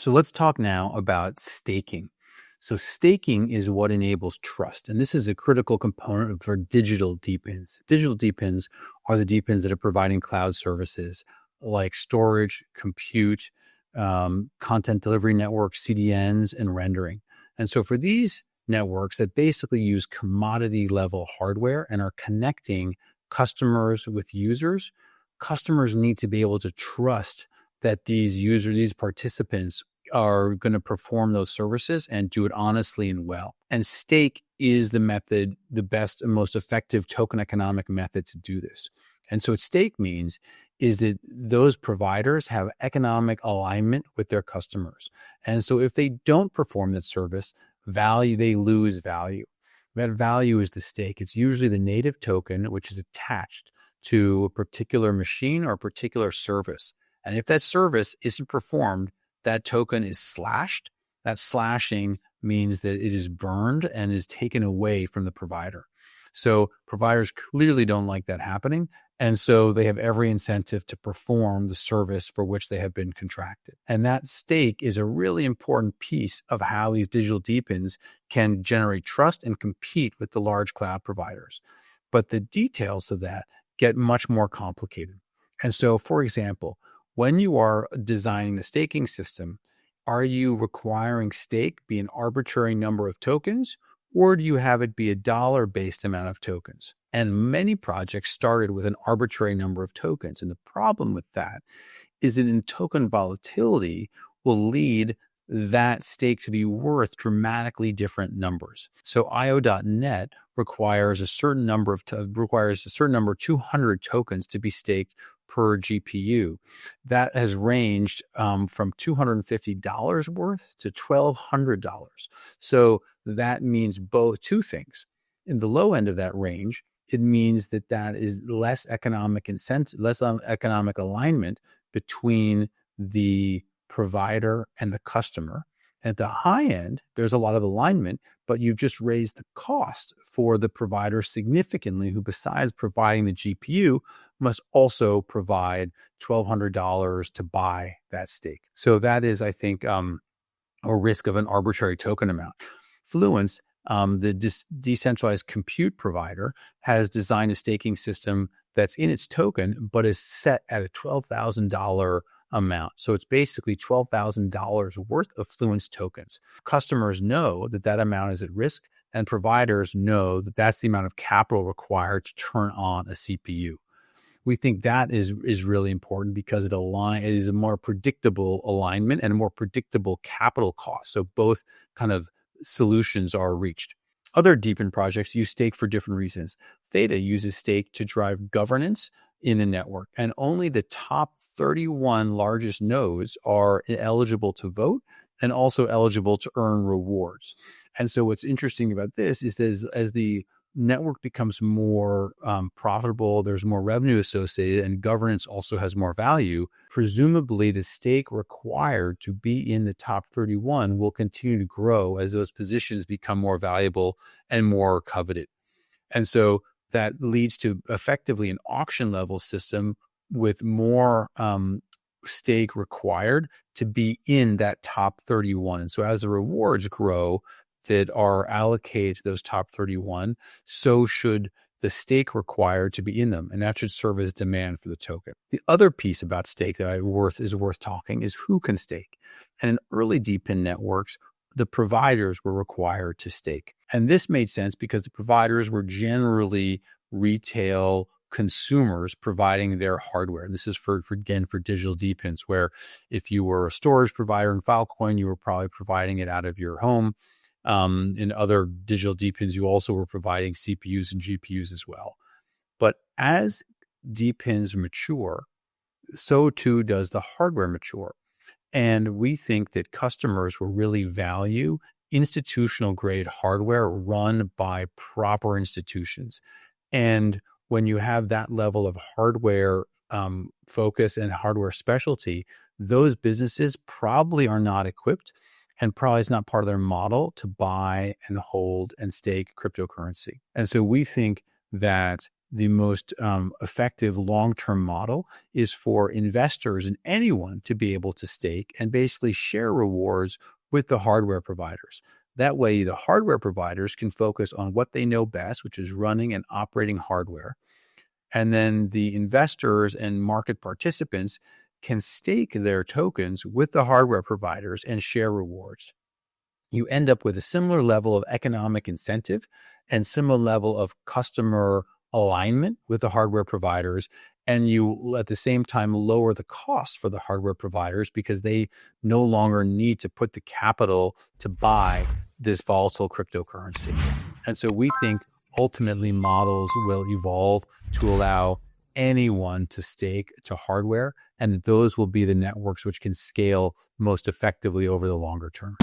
So let's talk now about staking. So staking is what enables trust. And this is a critical component for digital DePINs. Digital DePINs are the DePINs that are providing cloud services like storage, compute, content delivery networks, CDNs, and rendering. And so for these networks that basically use commodity level hardware and are connecting customers with users, customers need to be able to trust that these participants are going to perform those services and do it honestly and well. And stake is the method, the best and most effective token economic method to do this. And so what stake means is that those providers have economic alignment with their customers. And so if they don't perform that service, they lose value. That value is the stake. It's usually the native token, which is attached to a particular machine or a particular service. And if that service isn't performed, that token is slashed. That slashing means that it is burned and is taken away from the provider. So providers clearly don't like that happening. And so they have every incentive to perform the service for which they have been contracted. And that stake is a really important piece of how these digital DePINs can generate trust and compete with the large cloud providers. But the details of that get much more complicated. And so, for example, when you are designing the staking system, are you requiring stake be an arbitrary number of tokens, or do you have it be a dollar-based amount of tokens? And many projects started with an arbitrary number of tokens. And the problem with that is that in token volatility will lead that stake to be worth dramatically different numbers. So IO.net requires a certain number 200 tokens to be staked per GPU. That has ranged from $250 worth to $1,200. So that means two things. In the low end of that range, it means that is less economic incentive, less economic alignment between the provider and the customer. And at the high end, there's a lot of alignment, but you've just raised the cost for the provider significantly, who besides providing the GPU must also provide $1,200 to buy that stake. So that is, I think, a risk of an arbitrary token amount. Fluence, the decentralized compute provider, has designed a staking system that's in its token, but is set at a $12,000 amount. So it's basically $12,000 worth of Fluence tokens. Customers know that amount is at risk, and providers know that that's the amount of capital required to turn on a CPU. We think that is really important because it is a more predictable alignment and a more predictable capital cost. So both kind of solutions are reached. Other DePIN projects use stake for different reasons. Theta uses stake to drive governance in the network, and only the top 31 largest nodes are eligible to vote and also eligible to earn rewards. And so what's interesting about this is that as the network becomes more profitable, there's more revenue associated, and governance also has more value. Presumably, the stake required to be in the top 31 will continue to grow as those positions become more valuable and more coveted. And so that leads to effectively an auction level system with more stake required to be in that top 31. And so as the rewards grow that are allocated to those top 31, so should the stake required to be in them. And that should serve as demand for the token. The other piece about stake that is worth talking is who can stake. And in early DePIN networks, the providers were required to stake. And this made sense because the providers were generally retail consumers providing their hardware. This is for digital DePINs, where if you were a storage provider in Filecoin, you were probably providing it out of your home. In other digital DePINs, you also were providing CPUs and GPUs as well. But as DePINs mature, so too does the hardware mature. And we think that customers will really value institutional grade hardware run by proper institutions. And when you have that level of hardware focus and hardware specialty, those businesses probably are not equipped, and probably is not part of their model to buy and hold and stake cryptocurrency. And so we think that the most effective long-term model is for investors and anyone to be able to stake and basically share rewards with the hardware providers. That way, the hardware providers can focus on what they know best, which is running and operating hardware. And then the investors and market participants can stake their tokens with the hardware providers and share rewards. You end up with a similar level of economic incentive and similar level of customer alignment with the hardware providers. And you, at the same time, lower the cost for the hardware providers because they no longer need to put the capital to buy this volatile cryptocurrency. And so we think ultimately models will evolve to allow anyone to stake to hardware, and those will be the networks which can scale most effectively over the longer term.